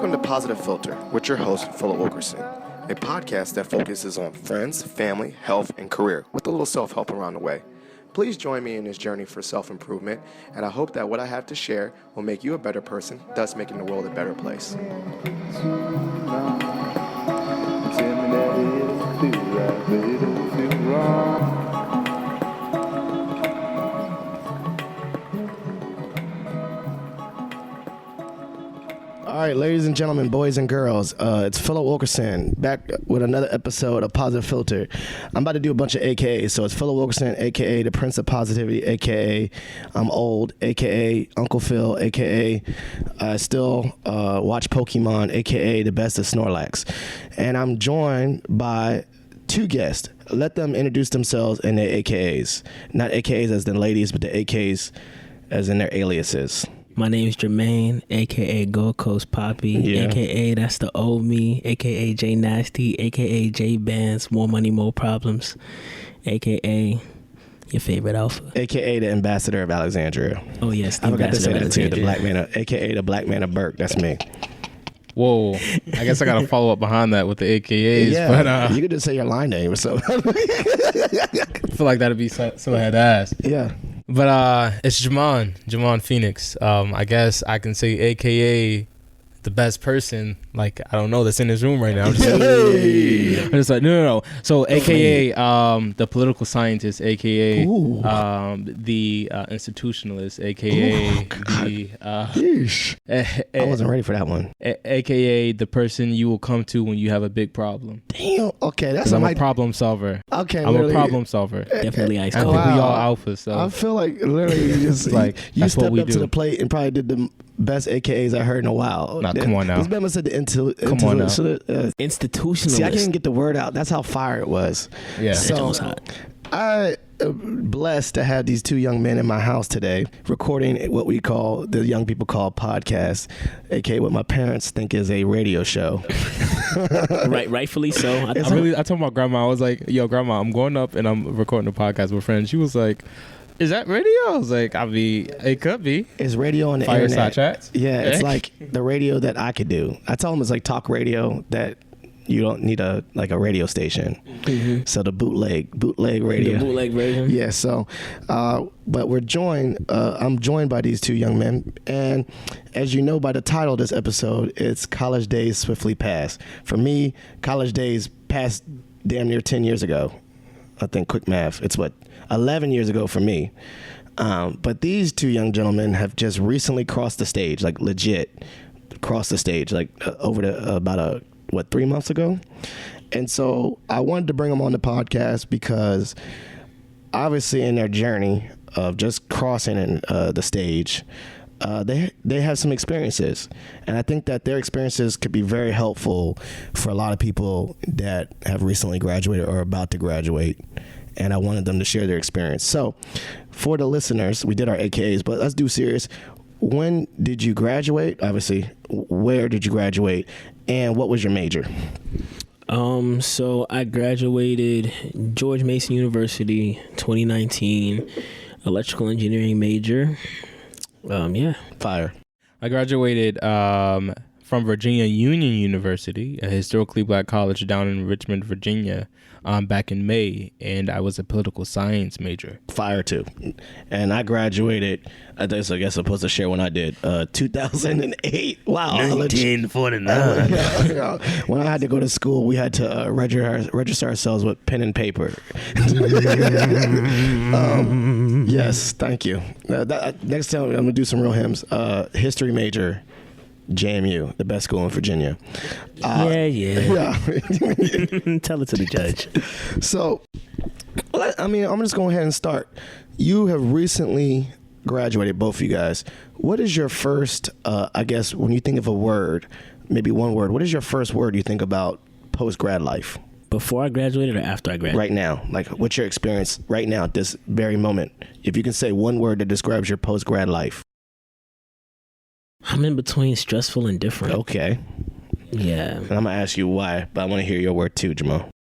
Welcome to Positive Filter with your host, Philip Wilkerson, a podcast that focuses on friends, family, health, and career with a little self-help around the way. Please join me in this journey for self-improvement, and I hope that what I have to share will make you a better person, thus making the world a better place. All right, ladies and gentlemen, boys and girls, it's Philip Wilkerson back with another episode of Positive Filter. I'm about to do a bunch of AKAs, so it's Philip Wilkerson, AKA the Prince of Positivity, AKA I'm old, AKA Uncle Phil, AKA I still watch Pokemon, AKA the best of Snorlax. And I'm joined by two guests. Let them introduce themselves and their AKAs. Not AKAs as in ladies, but the AKAs as in their aliases. My name's Jermaine, a.k.a. Gold Coast Poppy, a.k.a. That's the Old Me, a.k.a. J Nasty, a.k.a. J Bands, More Money, More Problems, a.k.a. Your favorite alpha. A.k.a. the Ambassador of Alexandria. Oh, yes, the I forgot to say that to you, the Black Man of, a.k.a. the Black Man of Burke. That's me. Whoa, I guess I got to follow up behind that with the AKAs. Yeah, but, you could just say your line name or something. I feel like that'd be so had to ask. Yeah. But it's Jamon Phenix. I guess I can say AKA the best person, like, I don't know, that's in this room right now. I'm just like, no. So AKA the political scientist, AKA the institutionalist, AKA I wasn't ready for that one. AKA the person you will come to when you have a big problem. Damn. Okay, that's I'm a problem solver. Okay, I'm a problem solver. Definitely ice cold. cold. We all alphas. So I feel like literally you just like you stepped up to the plate and probably did the best AKAs I heard in a while. Nah, come on now. This man said the institutionalist. See, I can't get the word out. That's how fire it was. Yeah. So I am blessed to have these two young men in my house today recording what we call, the young people call podcast, aka what my parents think is a radio show. Rightfully so. I told my grandma, I was like, yo, grandma, I'm going up and I'm recording a podcast with friends. She was like, is that radio? I was like, it could be. It's radio on the Fireside internet. Chats? Yeah, it's like the radio that I could do. I tell them it's like talk radio that you don't need a radio station. Mm-hmm. So the bootleg radio. The bootleg version. Yeah, so, but I'm joined by these two young men. And as you know by the title of this episode, it's College Days Swiftly Passed. For me, college days passed damn near 10 years ago. I think quick math. It's 11 years ago for me. But these two young gentlemen have just recently crossed the stage, like legit crossed the stage, like over about 3 months ago. And so I wanted to bring them on the podcast because obviously in their journey of just crossing the stage, they have some experiences. And I think that their experiences could be very helpful for a lot of people that have recently graduated or about to graduate. And I wanted them to share their experience. So for the listeners, we did our AKAs, but let's do serious. When did you graduate? Obviously, where did you graduate? And what was your major? So I graduated George Mason University 2019, electrical engineering major. Fire. I graduated from Virginia Union University, a historically black college down in Richmond, Virginia, back in May, and I was a political science major. Fire too. And I graduated, I guess I'm supposed to share when I did, 2008. Wow. 1949. When I had to go to school, we had to register ourselves with pen and paper. Yes, thank you. Next time I'm going to do some real hymns. History major. JMU, the best school in Virginia. Yeah. Tell it to the judge. So, I'm just going ahead and start. You have recently graduated, both of you guys. What is your first, I guess, when you think of a word, maybe one word, what is your first word you think about post-grad life? Before I graduated or after I graduated? Right now. Like, what's your experience right now at this very moment? If you can say one word that describes your post-grad life. I'm in between stressful and different. Okay. Yeah. And I'm going to ask you why, but I want to hear your word too, Jamon.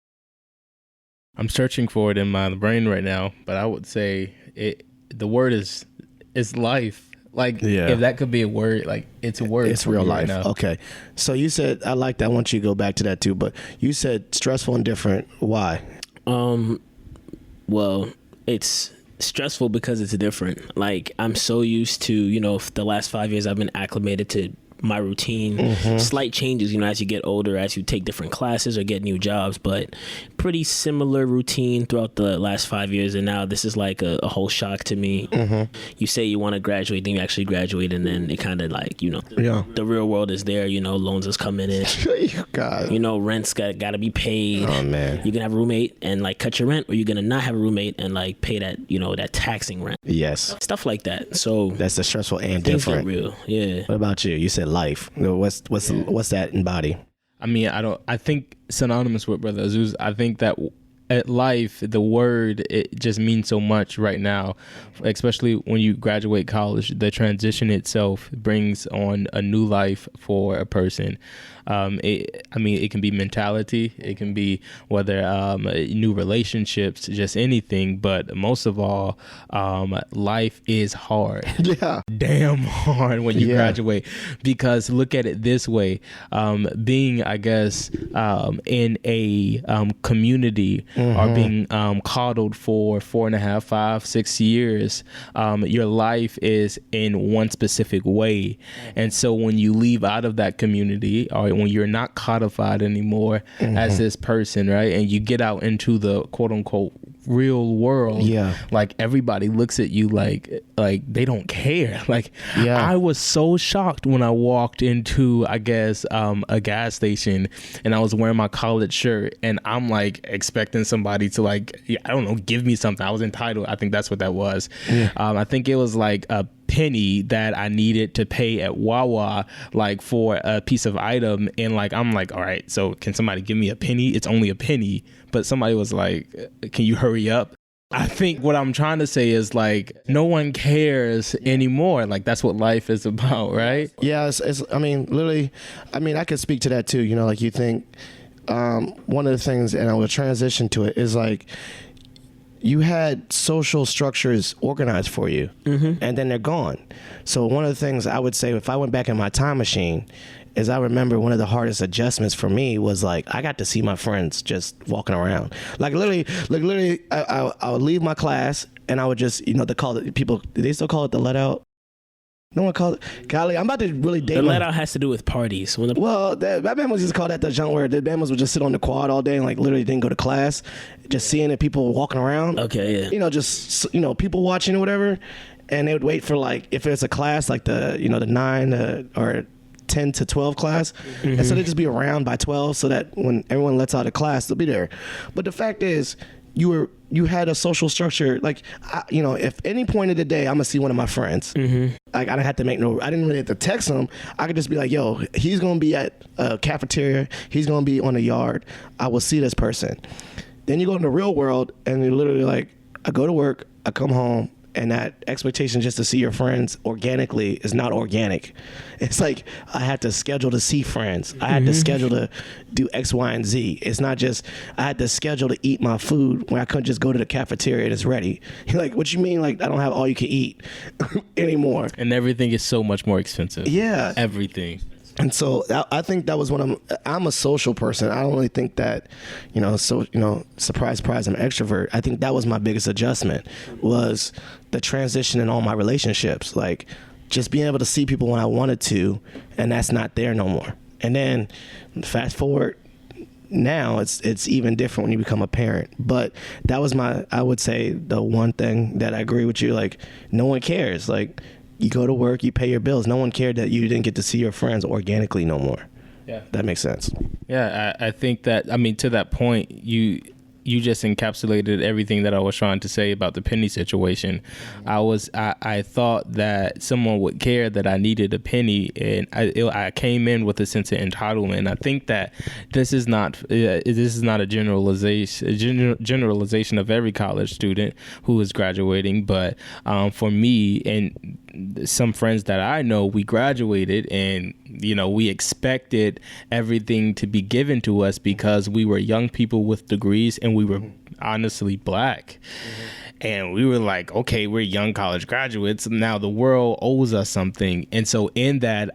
I'm searching for it in my brain right now, but I would say the word is life. Like, Yeah. if that could be a word, like, it's a word. It's for real me life. right now. Okay. So you said, I like that. I want you to go back to that too. But you said stressful and different. Why? Well, it's stressful because it's different. Like, I'm so used to, you know, the last 5 years I've been acclimated to my routine. Slight changes, you know, as you get older, as you take different classes or get new jobs, but pretty similar routine throughout the last 5 years. And now this is like a whole shock to me. You say you want to graduate, then you actually graduate, and then it kind of like, you know, the real world is there. You know, loans is coming in. God. You know, rent's got to be paid. Oh man. You're gonna have a roommate and like cut your rent, or you're gonna not have a roommate and like pay that, you know, that taxing rent. Yes. Stuff like that. So That's the stressful and things get different. real. Yeah. What about you? You said life. What's that embody? I mean, I think synonymous with Brother Azu, I think that at life, the word, it just means so much right now, especially when you graduate college. The transition itself brings on a new life for a person. It can be mentality, it can be whether new relationships, just anything. But most of all, life is hard. Yeah. Damn hard when you graduate, because look at it this way, being, I guess, in a community or being coddled for 4.5, 5, 6 years, your life is in one specific way. And so when you leave out of that community, or when you're not codified anymore as this person, right, and you get out into the quote unquote real world, like everybody looks at you like they don't care. Like, I was so shocked when I walked into, I guess, a gas station, and I was wearing my college shirt, and I'm like expecting somebody to, like, I don't know, give me something. I was entitled. I think that's what that was. I think it was like a penny that I needed to pay at Wawa, like for a piece of item, and like I'm like, all right, so can somebody give me a penny? It's only a penny. But somebody was like, can you hurry up? I think what I'm trying to say is, like, no one cares anymore. Like, that's what life is about, right? Yeah, it's I mean, literally, I mean, I could speak to that too. You know, like, you think one of the things, and I will transition to it, is like, you had social structures organized for you, and then they're gone. So one of the things I would say, if I went back in my time machine, is I remember one of the hardest adjustments for me was, like, I got to see my friends just walking around. Like, literally, I would leave my class, and I would just, you know, people, do they still call it the let out? No one called it. Golly, I'm about to really date. The let out has to do with parties. Well, that man was just called that the junk where the man would just sit on the quad all day and, like, literally didn't go to class, just seeing the people walking around. Okay, yeah. You know, just, you know, people watching or whatever, and they would wait for, like, if it's a class like the 9 or 10 to 12 class, and so they just be around by 12 so that when everyone lets out of class, they'll be there. But the fact is, you had a social structure. Like, if any point of the day I'm gonna see one of my friends, like, I didn't have to I didn't really have to text him. I could just be like, yo, he's gonna be at a cafeteria, he's gonna be on the yard, I will see this person. Then you go in the real world, and you're literally like, I go to work, I come home, and that expectation just to see your friends organically is not organic. It's like, I had to schedule to see friends. I had to schedule to do X, Y, and Z. It's not just, I had to schedule to eat my food when I couldn't just go to the cafeteria and it's ready. You're like, what you mean? Like, I don't have all you can eat anymore. And everything is so much more expensive. Yeah. Everything. And so I think that was I'm a social person. I don't really think that, surprise, surprise, I'm an extrovert. I think that was my biggest adjustment, was the transition in all my relationships. Like, just being able to see people when I wanted to, and that's not there no more. And then fast forward, now it's even different when you become a parent. But that was I would say, the one thing that I agree with you, like, no one cares. Like, you go to work, you pay your bills. No one cared that you didn't get to see your friends organically no more. Yeah. That makes sense. Yeah, I think that, I mean, to that point, you just encapsulated everything that I was trying to say about the penny situation. I thought that someone would care that I needed a penny, and I came in with a sense of entitlement. I think that this is not a generalization of every college student who is graduating, but for me and some friends that I know, we graduated and, we expected everything to be given to us because we were young people with degrees and we were honestly black. And we were like, okay, we're young college graduates. Now the world owes us something. And so in that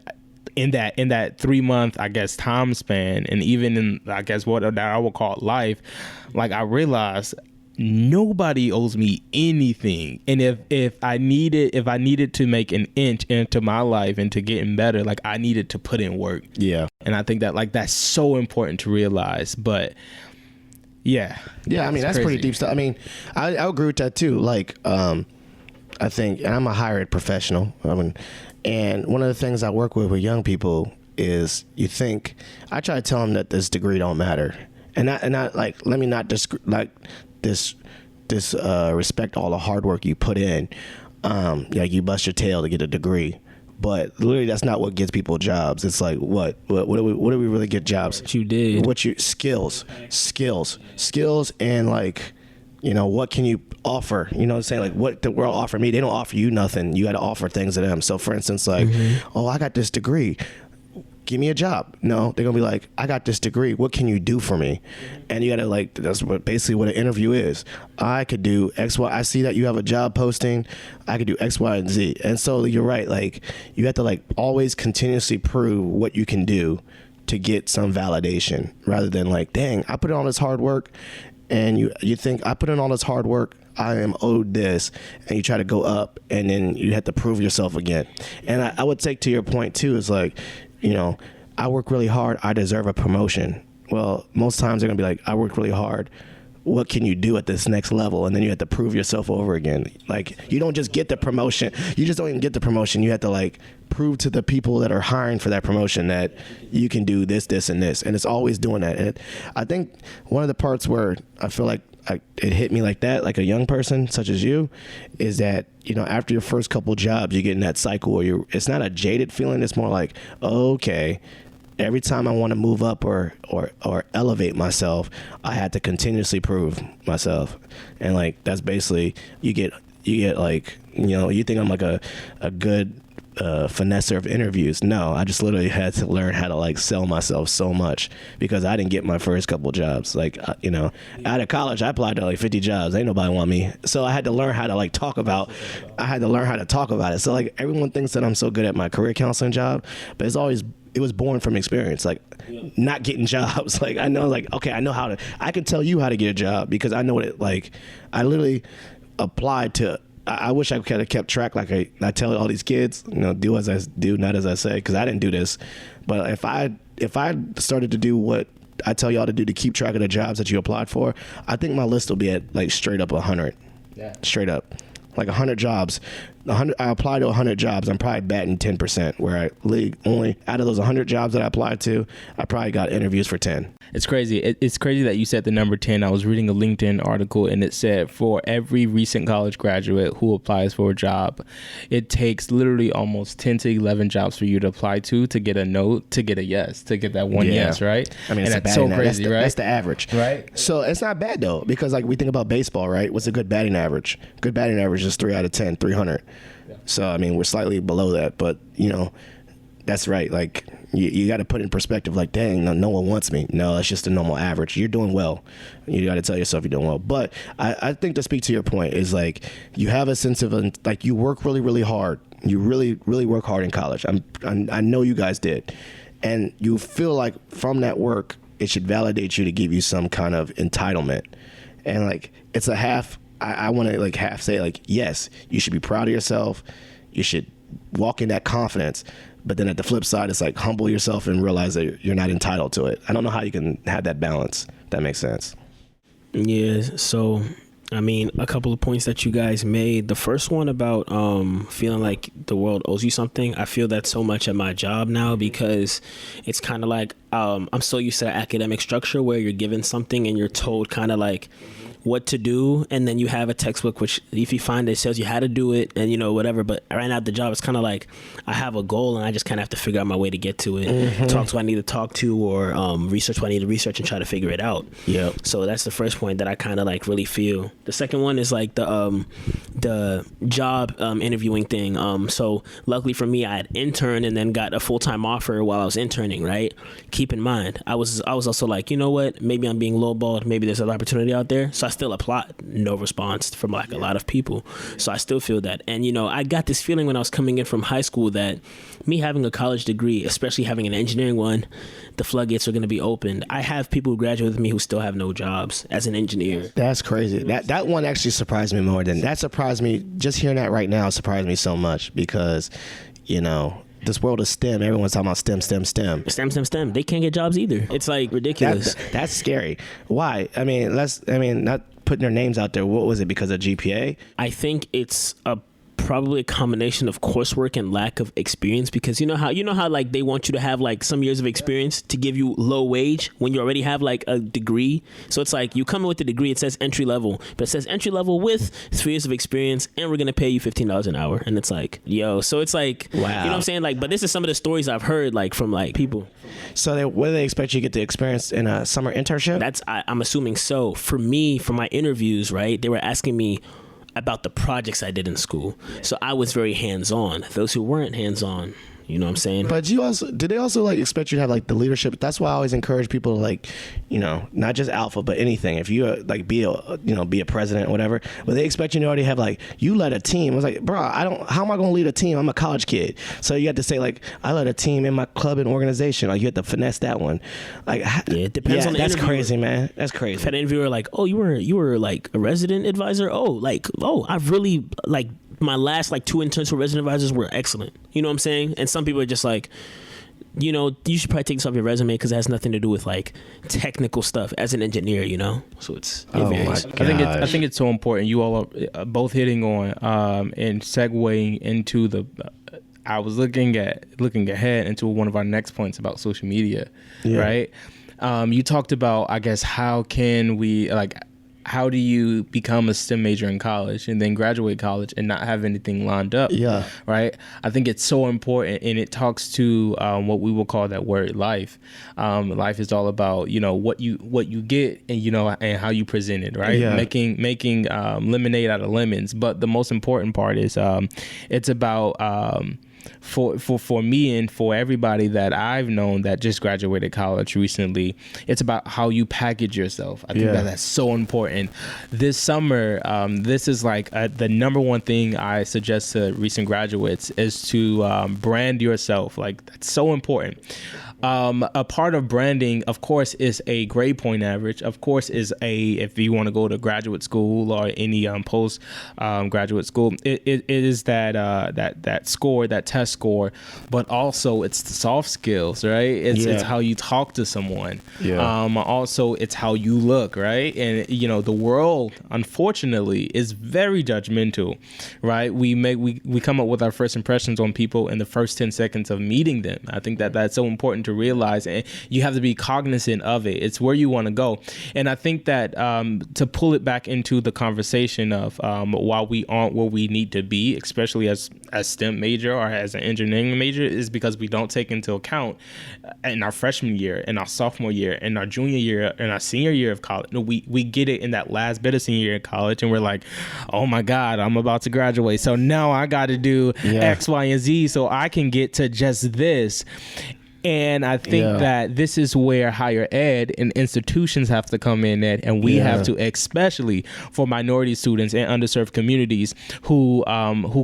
3 month, I guess, time span, and even in, I guess, what I would call life, like, I realized nobody owes me anything. And if I needed to make an inch into my life and to getting better, like, I needed to put in work. Yeah. And I think that, like, that's so important to realize. But yeah, I mean, that's crazy. pretty deep stuff. I mean, I agree with that too. Like, I think, and I'm a higher ed professional. I mean, and one of the things I work with young people is, you think, I try to tell them that this degree don't matter, and not like, let me not respect all the hard work you put in. Like, you bust your tail to get a degree. But literally, that's not what gets people jobs. It's like, what do we really get jobs? What you did. Skills, and, like, you know, what can you offer? You know what I'm saying? Like, what the world offer me, they don't offer you nothing. You got to offer things to them. So, for instance, like, oh, I got this degree, give me a job. No, they're gonna be like, I got this degree, what can you do for me? And you gotta, like, that's basically what an interview is. I could do X, Y. I see that you have a job posting, I could do X, Y, and Z. And so you're right, like, you have to, like, always continuously prove what you can do to get some validation, rather than, like, dang, I put in all this hard work, and you think, I put in all this hard work, I am owed this, and you try to go up, and then you have to prove yourself again. And I would take to your point too, is like, you know, I work really hard, I deserve a promotion. Well, most times they're gonna be like, I worked really hard, what can you do at this next level? And then you have to prove yourself over again. Like, you don't just get the promotion. You just don't even get the promotion. You have to, like, prove to the people that are hiring for that promotion that you can do this, this, and this. And it's always doing that. And I think one of the parts where I feel like it hit me like that, like a young person such as you, is that, you know, after your first couple jobs, you get in that cycle where it's not a jaded feeling. It's more like, okay, every time I want to move up or elevate myself, I had to continuously prove myself. And, like, that's basically, you get like, you know, you think I'm like a good finesser of interviews. No, I just literally had to learn how to, like, sell myself so much, because I didn't get my first couple jobs. Like, you know, out of college, I applied to like 50 jobs. Ain't nobody want me. So I had to learn how to, like, talk about it. So, like, everyone thinks that I'm so good at my career counseling job, but it was born from experience, like, not getting jobs. Like, I know, like, okay, I can tell you how to get a job, because I know it. Like, I literally applied to, I wish I could have kept track. Like, I tell all these kids, you know, do as I do, not as I say, because I didn't do this. But if I started to do what I tell y'all to do to keep track of the jobs that you applied for, I think my list will be at, like, straight up 100. Yeah. Straight up. Like 100 jobs. I applied to 100 jobs. I'm probably batting 10%, where I only, out of those 100 jobs that I applied to, I probably got interviews for 10. It's crazy. It's crazy that you said the number 10. I was reading a LinkedIn article, and it said for every recent college graduate who applies for a job, it takes literally almost 10 to 11 jobs for you to apply to get a no, to get a yes, to get that one yes, right? I mean, and that's so crazy, right? That's the average. Right. So it's not bad, though, because, like, we think about baseball, right? What's a good batting average? Good batting average is 3 out of 10, 300. Yeah. So, I mean, we're slightly below that, but, you know, that's right. Like, you got to put in perspective, like, dang, no one wants me. No, that's just a normal average. You're doing well. You got to tell yourself you're doing well. But I think, to speak to your point, is, like, you have a sense of, like, you work really, really hard. You really, really work hard in college. I know you guys did. And you feel like from that work, it should validate you to give you some kind of entitlement. And, like, it's a half, I want to, like, half say, like, yes, you should be proud of yourself. You should walk in that confidence. But then at the flip side, it's like, humble yourself and realize that you're not entitled to it. I don't know how you can have that balance. If that makes sense. Yeah. So, I mean, a couple of points that you guys made. The first one about feeling like the world owes you something. I feel that so much at my job now, because it's kind of like I'm so used to the academic structure where you're given something and you're told kind of like what to do, and then you have a textbook which, if you find it, says you how to do it, and, you know, whatever. But right now at the job, it's kind of like I have a goal and I just kind of have to figure out my way to get to it. Mm-hmm. Talk to who I need to talk to, or research what I need to research, and try to figure it out. Yeah. So that's the first point that I kind of, like, really feel. The second one is, like, the the job interviewing thing. So luckily for me, I had interned and then got a full-time offer while I was interning, right? Keep in mind, I was also like, you know what? Maybe I'm being lowballed. Maybe there's an opportunity out there. So I still applied. No response from like a lot of people. So I still feel that. And, you know, I got this feeling when I was coming in from high school that me having a college degree, especially having an engineering one, the floodgates are going to be opened. I have people who graduate with me who still have no jobs as an engineer. That's crazy. That one actually surprised me more than that. Surprised me. Just hearing that right now surprised me so much because, you know, this world is STEM. Everyone's talking about STEM. STEM. They can't get jobs either. It's like ridiculous. That's scary. Why? I mean, not putting their names out there. What was it? Because of GPA? I think it's probably a combination of coursework and lack of experience, because you know how like they want you to have like some years of experience to give you low wage when you already have like a degree. So it's like you come in with the degree, it says entry level, but it says entry level with 3 years of experience, and we're gonna pay you $15 an hour. And it's like, yo, so it's like, wow. You know what I'm saying? Like, but this is some of the stories I've heard like from like people. So what do they expect you to get the experience in a summer internship? I'm assuming so. For me, for my interviews, right, they were asking me about the projects I did in school. So I was very hands-on. Those who weren't hands-on, you know what I'm saying? But did they also like expect you to have like the leadership? That's why I always encourage people to like, you know, not just alpha, but anything. If you like be a president or whatever, but they expect you to already have like, you led a team. I was like, bro, how am I going to lead a team? I'm a college kid. So you have to say like, I led a team in my club and organization. Like you have to finesse that one. Like, yeah, it depends on the that's interviewer. crazy, man. That's crazy. If an interviewer like, oh, you were like a resident advisor. I've really like, my last like 2 interns for resident advisors were excellent. You know what I'm saying? And some people are just like, you know, you should probably take this off your resume because it has nothing to do with like technical stuff as an engineer, you know? So it varies. I think it's so important. You all are both hitting on and segueing into the I was looking ahead into one of our next points about social media, right? You talked about, I guess, how do you become a STEM major in college and then graduate college and not have anything lined up? Yeah. Right. I think it's so important, and it talks to what we will call that word life. Life is all about, you know, what you get and, you know, and how you present it. Right. Yeah. Making lemonade out of lemons. But the most important part is it's about for me and for everybody that I've known that just graduated college recently, it's about how you package yourself. I think that's so important. This summer, this is like the number one thing I suggest to recent graduates is to brand yourself. Like, that's so important. A part of branding, of course, is a grade point average. Of course, if you want to go to graduate school or any post graduate school, it is that score, that test score, but also it's the soft skills, right? It's how you talk to someone. Also, it's how you look, right? And you know, the world, unfortunately, is very judgmental, right? We come up with our first impressions on people in the first 10 seconds of meeting them. I think that's so important to realize, and you have to be cognizant of it. It's where you want to go. And I think that to pull it back into the conversation of why we aren't where we need to be, especially as STEM major or as an engineering major, is because we don't take into account in our freshman year, in our sophomore year, in our junior year, in our senior year of college. We get it in that last bit of senior year of college, and we're like, oh my God, I'm about to graduate, so now I got to do X, Y, and Z so I can get to just this. And I think that this is where higher ed and institutions have to come in at, and we have to, especially for minority students and underserved communities who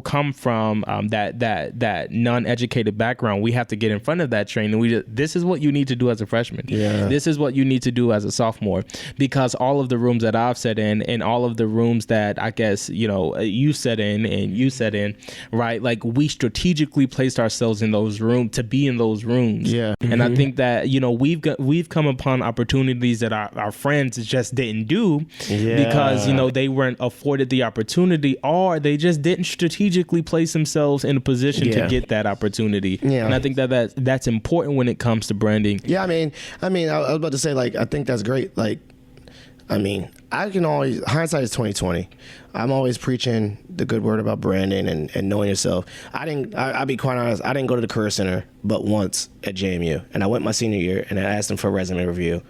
come from that non-educated background. We have to get in front of that train, and this is what you need to do as a freshman. This is what you need to do as a sophomore, because all of the rooms that I've sat in and all of the rooms that I guess, you know, you sat in and you sat in, right? Like, we strategically placed ourselves in those rooms to be in those rooms. And I think that, you know, we've come upon opportunities that our friends just didn't do because, you know, they weren't afforded the opportunity, or they just didn't strategically place themselves in a position to get that opportunity. And I think that's important when it comes to branding. I mean, I was about to say, like, I think that's great. Like, I mean, I can always, hindsight is 20/20. I'm always preaching the good word about branding and knowing yourself. I'll be quite honest, I didn't go to the Career Center but once at JMU. And I went my senior year and I asked them for a resume review.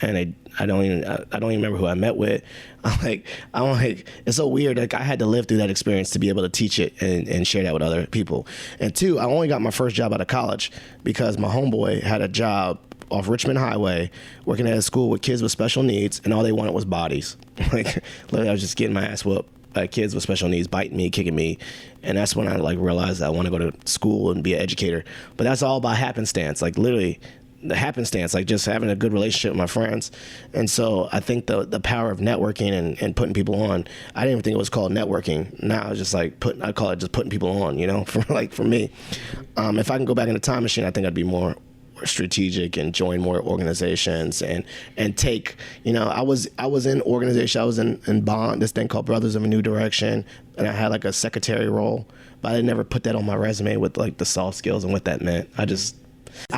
And I don't even remember who I met with. It's so weird. Like I had to live through that experience to be able to teach it and share that with other people. And two, I only got my first job out of college because my homeboy had a job off Richmond Highway working at a school with kids with special needs, and all they wanted was bodies. Like literally, I was just getting my ass whooped by kids with special needs, biting me, kicking me. And that's when I like realized I want to go to school and be an educator. But that's all by happenstance, like literally the happenstance, like just having a good relationship with my friends. And so I think the power of networking and putting people on, I didn't even think it was called networking. Now it's just like I call it just putting people on, you know, for me. If I can go back in the time machine, I think I'd be more strategic and join more organizations and take, you know, I was in organization, I was in Bond, this thing called Brothers of a New Direction, and I had like a secretary role, but I never put that on my resume with like the soft skills and what that meant. I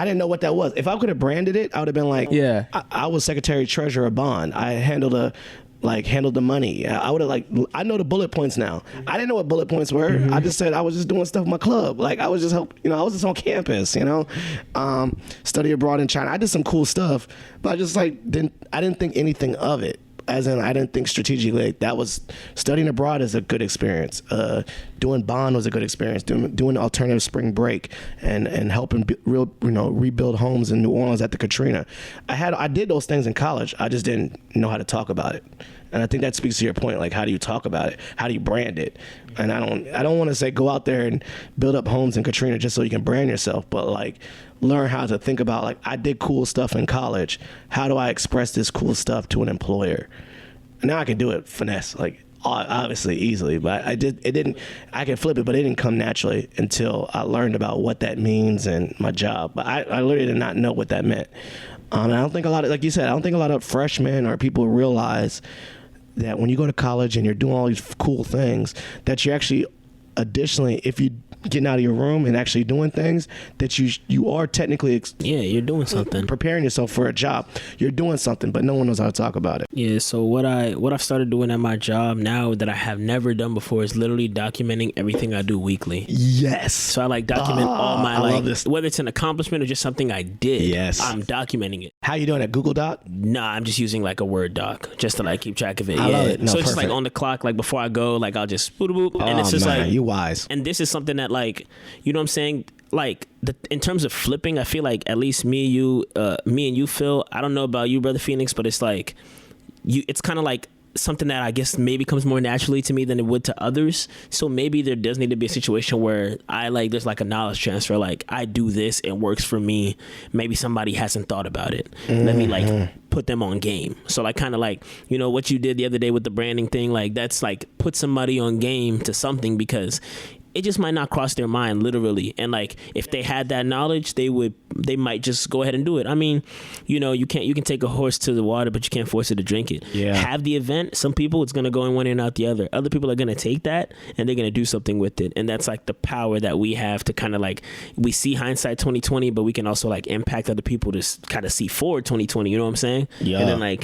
didn't know what that was. If I could have branded it, I would have been like, yeah, I was secretary treasurer of Bond. I handled the money. I would have I know the bullet points now. I didn't know what bullet points were. Mm-hmm. I just said I was just doing stuff in my club. Like I was just I was just on campus, you know, study abroad in China. I did some cool stuff, but I just didn't think anything of it. As in, I didn't think strategically. Like, that was studying abroad is a good experience. Doing Bond was a good experience. Doing alternative spring break and helping rebuild homes in New Orleans after Katrina. I did those things in college. I just didn't know how to talk about it. And I think that speaks to your point. Like, how do you talk about it? How do you brand it? And I don't want to say go out there and build up homes in Katrina just so you can brand yourself, but like learn how to think about, like, I did cool stuff in college. How do I express this cool stuff to an employer? And now I can do it finesse, like obviously easily, but I can flip it, but it didn't come naturally until I learned about what that means in my job. But I literally did not know what that meant. And I don't think a lot of freshmen or people realize that when you go to college and you're doing all these cool things, that you're actually, additionally, if you getting out of your room and actually doing things, that you are technically you're doing something, preparing yourself for a job. You're doing something, but no one knows how to talk about it. Yeah, so what I've started doing at my job now that I have never done before is literally documenting everything I do weekly. Yes. So I document all my whether it's an accomplishment or just something I did. Yes. I'm documenting it. How you doing at Google Doc? Nah, I'm just using a Word doc just to keep track of it. I love it. No, so it's perfect. just on the clock, before I go, I'll just boop boop, and it's just you wise. And this is something that you know what I'm saying? In terms of flipping, I feel like at least me and you, Phil, I don't know about you, Brother Phoenix, but it's it's kind of something that I guess maybe comes more naturally to me than it would to others. So maybe there does need to be a situation where there's a knowledge transfer. I do this, it works for me. Maybe somebody hasn't thought about it. Mm-hmm. Let me put them on game. So what you did the other day with the branding thing, that's put somebody on game to something, because it just might not cross their mind literally. And if they had that knowledge, they might just go ahead and do it. I mean, you can take a horse to the water, but you can't force it to drink it. Yeah. Have the event. Some people, it's going to go in one ear and out the other. Other people are going to take that and they're going to do something with it. And that's the power that we have to kind of we see hindsight 2020, but we can also impact other people to kind of see forward 2020. You know what I'm saying? Yeah. And then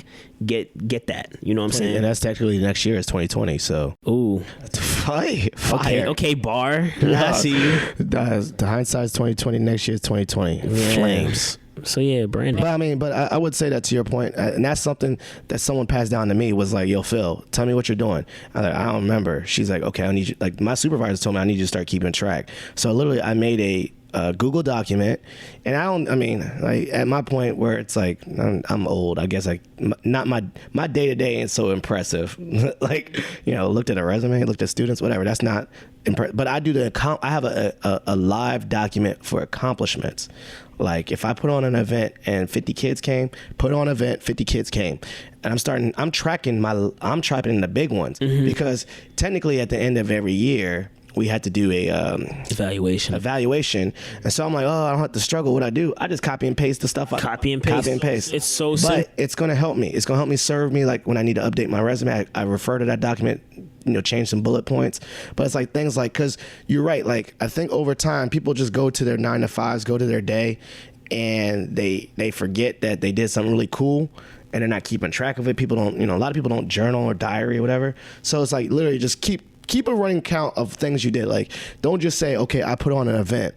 get that. You know what I'm saying? And that's technically next year is 2020. So. Ooh. Fire. Okay, bar. I see you. The hindsight is 2020. Next year is 2020. Yeah. Flames. So yeah, branding. But I would say that to your point, and that's something that someone passed down to me, was yo, Phil, tell me what you're doing. I don't remember. She's like, okay, I need you. My supervisor told me I need you to start keeping track. So literally, I made a Google document, and at my point where it's I'm old, I guess not my day-to-day ain't so impressive. Looked at a resume, looked at students, whatever, that's not impressive. But I have a live document for accomplishments. If I put on an event and 50 kids came, put on an event, 50 kids came. And I'm tracking the big ones, mm-hmm. because technically at the end of every year, we had to do a evaluation. And so I'm I don't have to struggle. What I do, I just copy and paste the stuff. Copy and paste. It's so simple. But it's going to help me. It's going to help me serve me. When I need to update my resume, I refer to that document, change some bullet points. But it's things because you're right. I think over time, people just go to their 9 to 5s, go to their day, and they forget that they did something really cool. And they're not keeping track of it. People don't, a lot of people don't journal or diary or whatever. So it's literally just keep a running count of things you did. Don't just say, okay, I put on an event.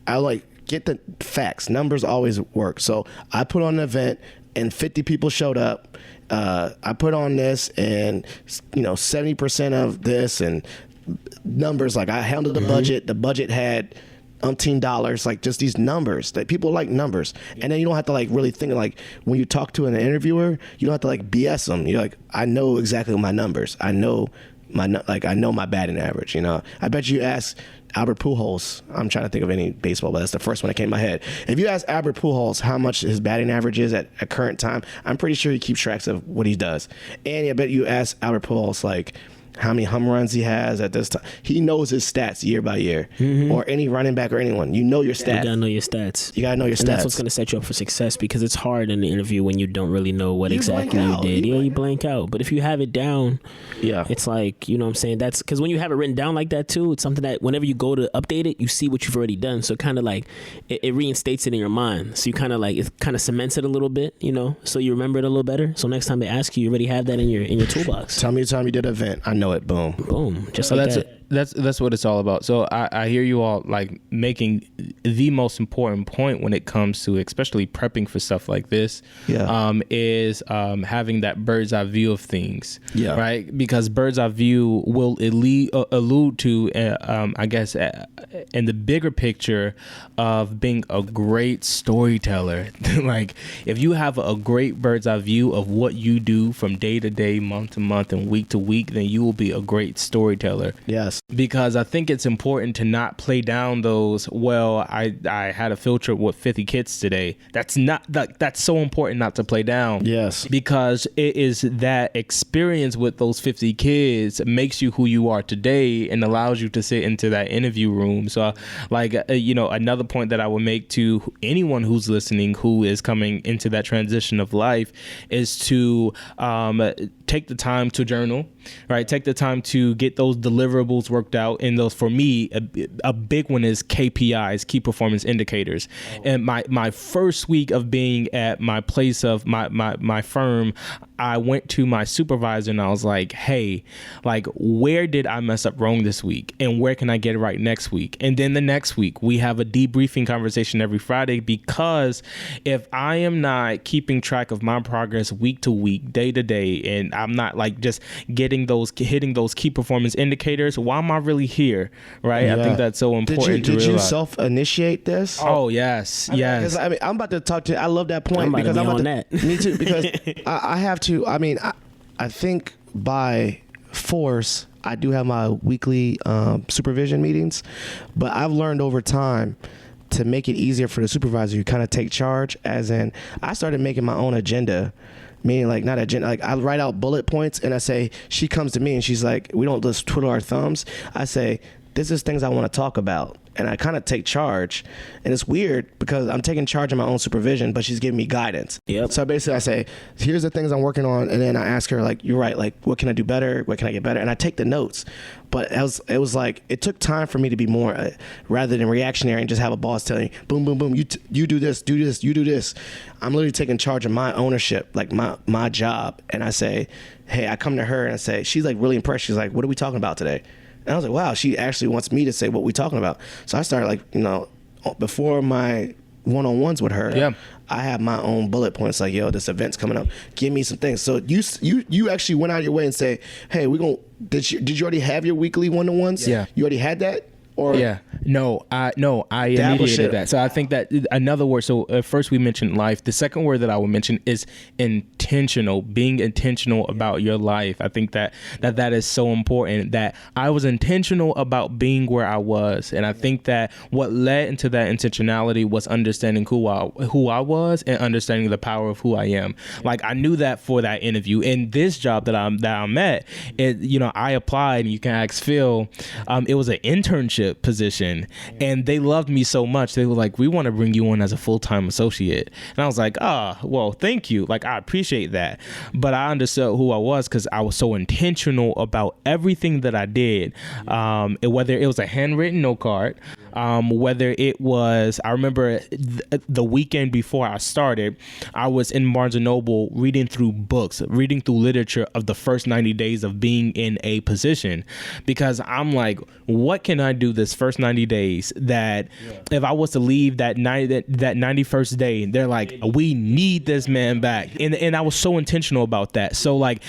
I get the facts. Numbers always work. So I put on an event. and 50 people showed up. I put on this, and 70% of this, and numbers, like I handled the budget. The budget had $umpteen, like just these numbers that people like numbers. And then you don't have to like really think, like when you talk to an interviewer, you don't have to like BS them. You're like, I know exactly my numbers. I know my batting average. I bet you ask Albert Pujols, I'm trying to think of any baseball, but that's the first one that came to my head. If you ask Albert Pujols how much his batting average is at current time, I'm pretty sure he keeps tracks of what he does. And I bet you ask Albert Pujols like how many home runs he has at this time. He knows his stats year by year. Or any running back or anyone. You know your stats. You gotta know your stats. You gotta know your stats. And that's what's gonna set you up for success, because it's hard in the interview when you don't really know what exactly you did. You blank out. But if you have it down, it's like, you know what I'm saying? That's because when you have it written down like that too, it's something that whenever you go to update it, you see what you've already done. So kind of like it reinstates it in your mind. So you kind of like, it kind of cements it a little bit, so you remember it a little better. So next time they ask you, you already have that in your toolbox. Tell me the time you did an event. I know it. Boom. Just like that. That's what it's all about. So I hear you all like making the most important point when it comes to especially prepping for stuff like this. Is having that bird's eye view of things. Right, because bird's eye view will allude to I guess in the bigger picture of being a great storyteller. Like if you have a great bird's eye view of what you do from day to day, month to month, and week to week, then you will be a great storyteller. Yes. Because I think it's important to not play down those, well, I had a field trip with 50 kids today. That's so important not to play down. Yes. Because it is that experience with those 50 kids makes you who you are today and allows you to sit into that interview room. So another point that I would make to anyone who's listening who is coming into that transition of life is to take the time to journal, right? Take the time to get those deliverables worked out. And those, for me, a big one is KPIs, key performance indicators. And my first week of being at my place of my firm, I went to my supervisor and I was like, hey, like, where did I mess up wrong this week? And where can I get it right next week? And then the next week, we have a debriefing conversation every Friday, because if I am not keeping track of my progress week to week, day to day, and I'm not like just hitting those key performance indicators, why am I really here? Right? I think that's so important to realize. Did you self-initiate this? Oh, yes. Yes. I mean, I'm about to talk to you. I love that point. I'm about to me too, because I have to. I mean, I think by force, I do have my weekly supervision meetings, but I've learned over time to make it easier for the supervisor, you kind of take charge. As in, I started making my own agenda. Meaning, like, not agenda, like I write out bullet points and I say, she comes to me and she's like, we don't just twiddle our thumbs. I say, this is things I want to talk about. And I kind of take charge. And it's weird because I'm taking charge of my own supervision, but she's giving me guidance. Yep. So basically I say, here's the things I'm working on. And then I ask her, like, you're right. Like, what can I do better? What can I get better? And I take the notes. But it was like, it took time for me to be more, rather than reactionary and just have a boss telling me, boom, boom, boom, you do this, you do this. I'm literally taking charge of my ownership, like my job. And I say, hey, I come to her and I say, she's like really impressed. She's like, what are we talking about today? And I was like, wow, she actually wants me to say what we're talking about. So I started, like, before my one-on-ones with her, I have my own bullet points, like, yo, this event's coming up. Give me some things. So you actually went out of your way and say, hey, did you already have your weekly one-on-ones? Yeah. You already had that? Or I initiated that. So I think that another word. So first we mentioned life. The second word that I would mention is intentional. Being intentional about your life. I think that is so important. That I was intentional about being where I was, and I think that what led into that intentionality was understanding who I was and understanding the power of who I am. Like, I knew that for that interview. In this job that I'm at, I applied, and you can ask Phil. It was an internship position, and they loved me so much. They were like, we want to bring you on as a full-time associate. And I was like, well, thank you. Like, I appreciate that. But I understood who I was because I was so intentional about everything that I did. Whether it was a handwritten note card, Whether it was, I remember the weekend before I started, I was in Barnes & Noble reading through books, reading through literature of the first 90 days of being in a position, because I'm like, what can I do this first 90 days that if I was to leave that 91st day, they're like, we need this man back. And I was so intentional about that. So like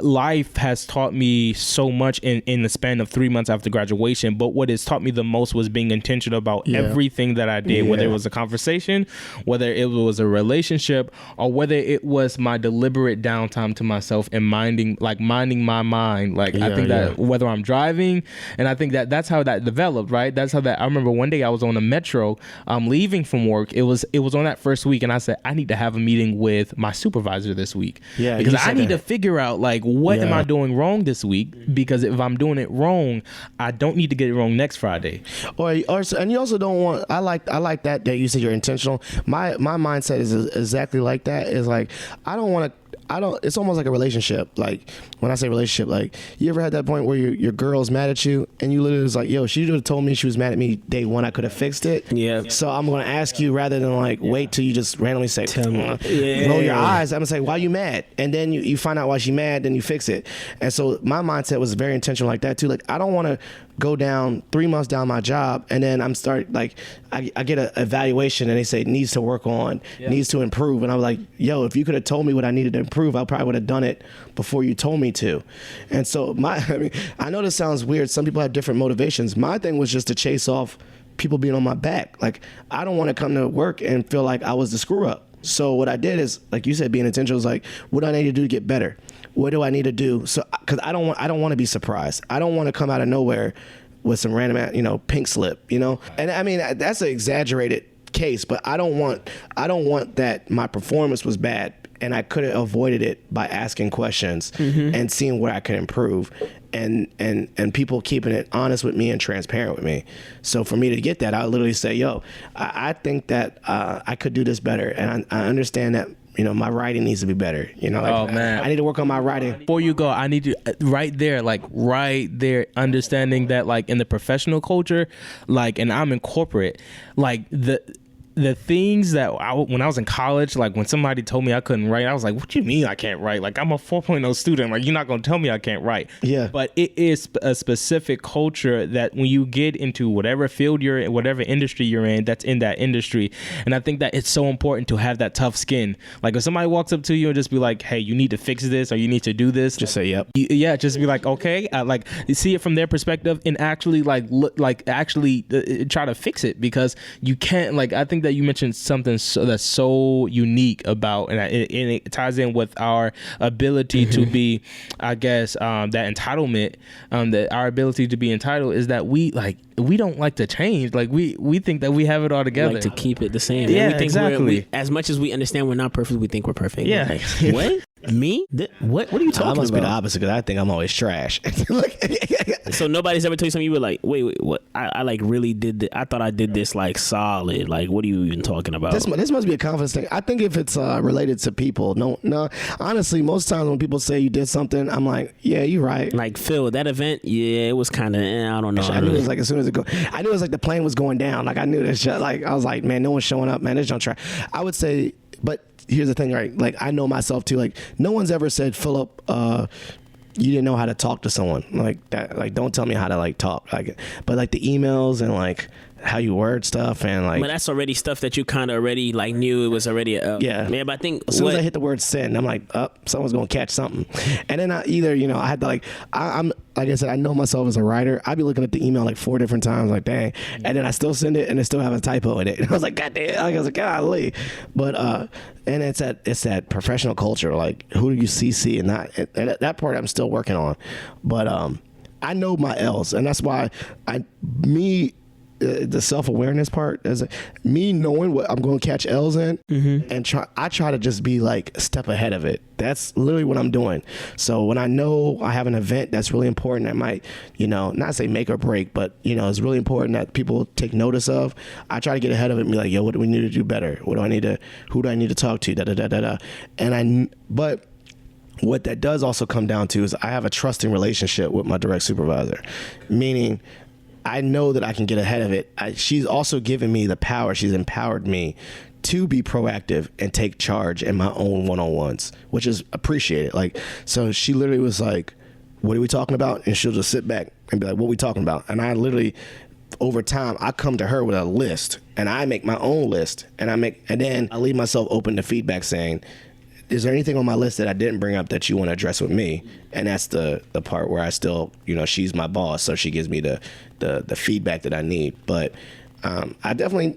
life has taught me so much in the span of 3 months after graduation. But what has taught me the most was being intentional about everything that I did, whether it was a conversation, whether it was a relationship, or whether it was my deliberate downtime to myself and minding my mind. Like I think that whether I'm driving, and I think that that's how that developed, right? That's how that, I remember one day I was on a metro, leaving from work. It was on that first week, and I said, I need to have a meeting with my supervisor this week. Yeah. Because I need to figure out like, what am I doing wrong this week? Because if I'm doing it wrong, I don't need to get it wrong next Friday. And you also don't want, I like that you said you're intentional. My mindset is exactly like that. Is like, it's almost like a relationship. Like when I say relationship, like you ever had that point where your girl's mad at you and you literally was like, yo, she would have told me she was mad at me day one, I could have fixed it. Yeah. So I'm going to ask you rather than like wait till you just randomly say, roll your eyes. I'm going to say, why you mad? And then you find out why she mad, then you fix it. And so my mindset was very intentional like that too. Like I don't want to go down 3 months down my job and then I get an evaluation and they say needs to work on, needs to improve, and I'm like, yo, if you could have told me what I needed to improve, I probably would have done it before you told me to. And so I know this sounds weird, some people have different motivations. My thing was just to chase off people being on my back. Like I don't want to come to work and feel like I was the screw up. So what I did is, like you said, being intentional, is like, what do I need to do to get better? What do I need to do? So, because I don't want to be surprised. I don't want to come out of nowhere with some random, pink slip, And I mean, that's an exaggerated case, but I don't want that my performance was bad and I could have avoided it by asking questions and seeing where I could improve, and people keeping it honest with me and transparent with me. So for me to get that, I literally say, yo, I think that I could do this better, and I understand that my writing needs to be better. I need to work on my writing. Before you go, I need to right there, understanding that like in the professional culture, like, and I'm in corporate, like the things that when I was in college, like when somebody told me I couldn't write, I was like, what do you mean I can't write? Like I'm a 4.0 student. Like you're not going to tell me I can't write. Yeah. But it is a specific culture that when you get into whatever field you're in, whatever industry you're in, that's in that industry. And I think that it's so important to have that tough skin. Like if somebody walks up to you and just be like, hey, you need to fix this or you need to do this. Just say, yep. Just be like, okay. Like you see it from their perspective and actually try to fix it, because you can't, like, I think that you mentioned something that's so unique about, and it ties in with our ability to be, I guess, that entitlement, that our ability to be entitled is that we don't like to change. Like we think that we have it all together. We like to keep it the same. Yeah, we think exactly. As much as we understand we're not perfect, we think we're perfect. Yeah. Like, what? Me? What are you talking about? I must be the opposite, because I think I'm always trash. So nobody's ever told you something you were like, wait, what? I like really did I thought I did this like solid. Like, what are you even talking about? This must be a confidence thing. I think if it's related to people, no. Honestly, most times when people say you did something, I'm like, yeah, you're right. Like Phil, that event, yeah, it was kind of, I don't know. I knew it was like as soon as I knew it was like the plane was going down. Like I knew this shit. Like I was like, man, no one's showing up, man. This don't try. I would say, but here's the thing, right? Like I know myself too. Like no one's ever said, Philip, you didn't know how to talk to someone like that. Like don't tell me how to like talk. Like, but like the emails and like how you word stuff and like. But that's already stuff that you kind of already like knew it was already. Yeah. But I think as soon as I hit the word send, I'm like, someone's gonna catch something. And then I had to like, I'm like I said, I know myself as a writer. I'd be looking at the email like 4 different times, like dang, and then I still send it and it still have a typo in it. And I was like, God damn, I was like, golly. But and it's that professional culture, like who do you CC and not, and that part I'm still working on. But I know my L's, and that's why the self-awareness part is me knowing what I'm going to catch L's in, and I try to just be like a step ahead of it. That's literally what I'm doing. So when I know I have an event that's really important that might, not say make or break, but it's really important that people take notice of, I try to get ahead of it and be like, yo, what do we need to do better? Who do I need to talk to? But what that does also come down to is I have a trusting relationship with my direct supervisor, meaning I know that I can get ahead of it. She's also given me the power. She's empowered me to be proactive and take charge in my own one-on-ones, which is appreciated. Like, so she literally was like, what are we talking about? And she'll just sit back and be like, what are we talking about? And I literally, over time, I come to her with a list, and I make my own list, and then I leave myself open to feedback saying, is there anything on my list that I didn't bring up that you want to address with me? And that's the part where I still, she's my boss, so she gives me the feedback that I need. But I definitely,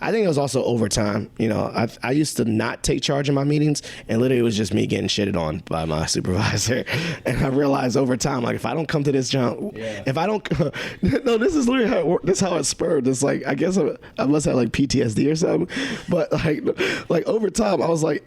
I think it was also over time. I used to not take charge in my meetings, and literally it was just me getting shitted on by my supervisor. And I realized over time, like, if I don't come to this jump, if I don't, no, this is literally how it worked. This is how it spurred. It's like, I guess I must have like PTSD or something. But like over time, I was like,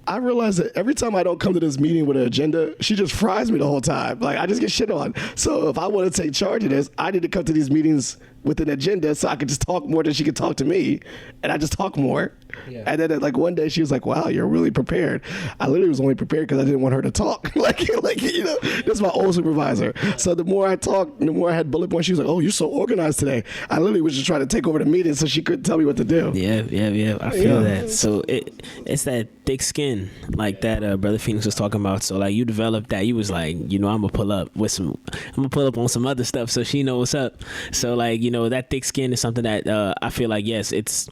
I realized that every time I don't come to this meeting with an agenda, she just fries me the whole time. Like, I just get shit on. So if I want to take charge of this, I need to come to these meetings with an agenda so I could just talk more than she could talk to me. And I just talk more. Yeah. And then like one day she was like, wow, you're really prepared. I literally was only prepared because I didn't want her to talk. like, this is my old supervisor. So the more I talked, the more I had bullet points. She was like, oh, you're so organized today. I literally was just trying to take over the meeting so she couldn't tell me what to do. Yeah. I feel that. So it's that thick skin like that Brother Phenix was talking about. So like you developed that. You was like, I'm gonna pull up on some other stuff so she knows what's up. So like, that thick skin is something that I feel like, yes, it's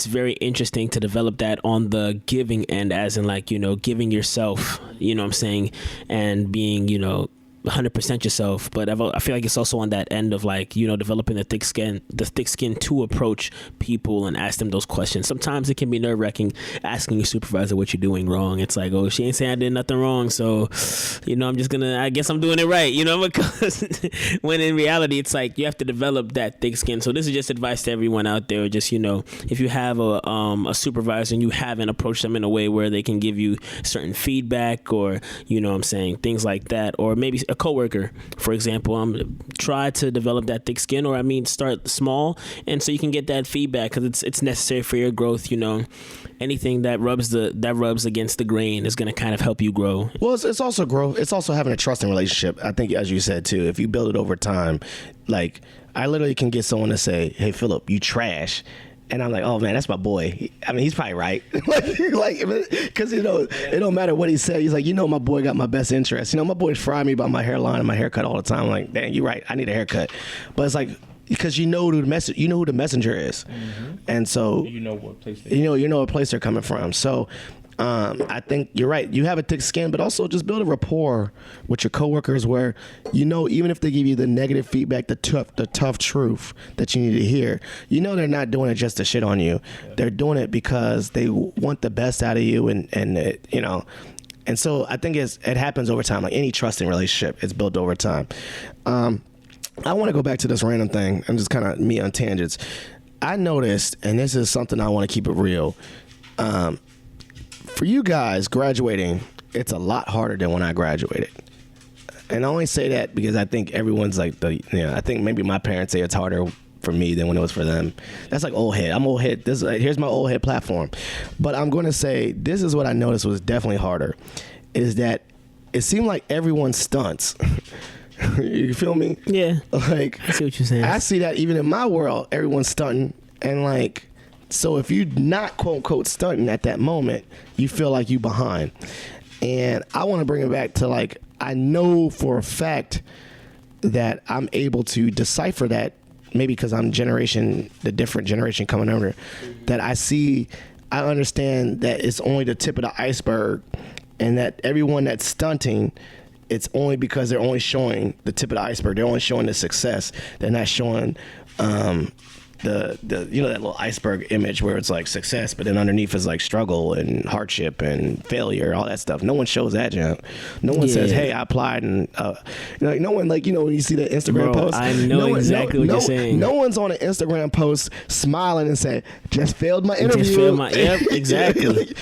very interesting to develop that on the giving end, as in like, giving yourself, what I'm saying, and being, 100% yourself. But I feel like it's also on that end of like, developing the thick skin to approach people and ask them those questions. Sometimes it can be nerve-wracking asking your supervisor what you're doing wrong. It's like, oh, she ain't saying I did nothing wrong, so I guess I'm doing it right, because when in reality it's like you have to develop that thick skin. So this is just advice to everyone out there. Just, if you have a supervisor and you haven't approached them in a way where they can give you certain feedback or things like that, or maybe a coworker, for example, try to develop that thick skin, or start small, and so you can get that feedback, because it's necessary for your growth. Anything that rubs against the grain is going to kind of help you grow. Well, it's also growth. It's also having a trusting relationship. I think, as you said too, if you build it over time, like I literally can get someone to say, "Hey, Philip, you trash." And I'm like, oh man, that's my boy. He's probably right. Because it don't matter what he said. He's like, my boy got my best interest. My boys fry me about my hairline and my haircut all the time. I'm like, dang, you're right. I need a haircut. But it's like, because who the messenger is, and so what place what place they're coming from. So I think you're right. You have a thick skin, but also just build a rapport with your coworkers where, even if they give you the negative feedback, the tough truth that you need to hear, they're not doing it just to shit on you. Yeah. They're doing it because they want the best out of you, and so I think it happens over time. Like any trusting relationship, it's built over time. I want to go back to this random thing and just kind of me on tangents. I noticed, and this is something I want to keep it real. For you guys, graduating, it's a lot harder than when I graduated. And I only say that because I think everyone's like I think maybe my parents say it's harder for me than when it was for them. That's like old head. I'm old head. Here's my old head platform. But I'm going to say this is what I noticed was definitely harder, is that it seemed like everyone stunts. You feel me? Yeah. Like, I see what you're saying. I see that even in my world, everyone's stunting, and like, so if you're not quote unquote stunting at that moment, you feel like you behind. And I want to bring it back to like, I know for a fact that I'm able to decipher that, maybe because I'm the different generation coming over, that I understand that it's only the tip of the iceberg, and that everyone that's stunting, it's only because they're only showing the tip of the iceberg. They're only showing the success. They're not showing the that little iceberg image where it's like success, but then underneath is like struggle and hardship and failure, all that stuff. No one shows that, junk. No one says, hey, I applied, and no one, like, when you see the Instagram post, I know exactly what you're saying. No one's on an Instagram post smiling and saying, just failed my interview. Yep, exactly.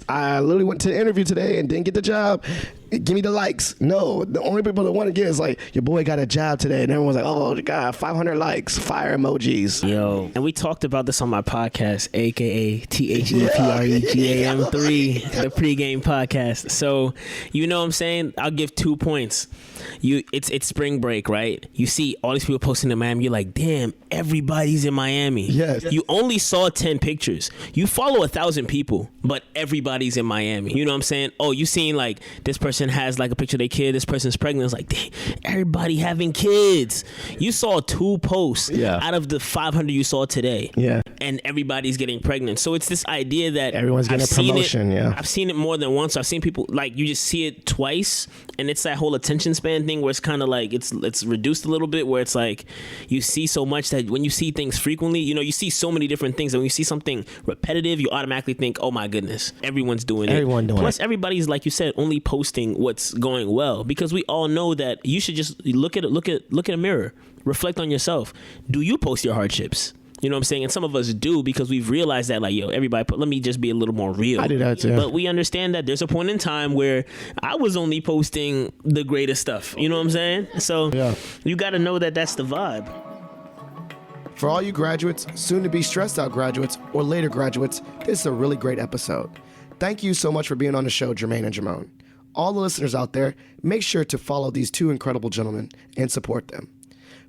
I literally went to the interview today and didn't get the job. give me the likes. No, the only people that want to get is like, your boy got a job today. And everyone's like, oh, God, 500 likes, fire emojis. Yo, and we talked about this on my podcast, aka ThePregam3, the pregame podcast. So, you know what I'm saying? I'll give 2 points. It's spring break, right? You see all these people posting in Miami. You're like, damn, everybody's in Miami. Yes. You only saw 10 pictures. You follow 1,000 people, but everybody's in Miami. You know what I'm saying? Oh, you seen like this person has like a picture of their kid. This person's pregnant. It's like, dang, everybody having kids. You saw 2 posts out of the 500 you saw today. Yeah. And everybody's getting pregnant. So it's this idea that everyone's getting a promotion. I've seen it more than once. I've seen people like you just see it twice, and it's that whole attention span thing where it's kind of like it's reduced a little bit, where it's like you see so much that when you see things frequently, you know, you see so many different things, and when you see something repetitive, you automatically think, oh my goodness, everyone's doing it. Plus everybody's, like you said, only posting what's going well, because we all know that you should just look at a mirror, reflect on yourself. Do you post your hardships? You know what I'm saying? And some of us do, because we've realized that, like, yo, everybody, let me just be a little more real. I do that too. But we understand that there's a point in time where I was only posting the greatest stuff. You know what I'm saying? So you got to know that that's the vibe. For all you graduates, soon to be stressed out graduates, or later graduates, this is a really great episode. Thank you so much for being on the show, Jermaine and Jamon. All the listeners out there, make sure to follow these 2 incredible gentlemen and support them.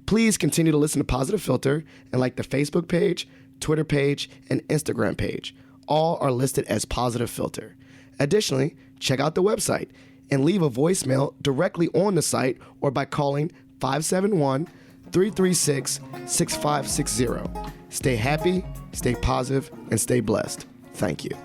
Please continue to listen to Positive Filter and like the Facebook page, Twitter page, and Instagram page. All are listed as Positive Filter. Additionally, check out the website and leave a voicemail directly on the site or by calling 571-336-6560. Stay happy, stay positive, and stay blessed. Thank you.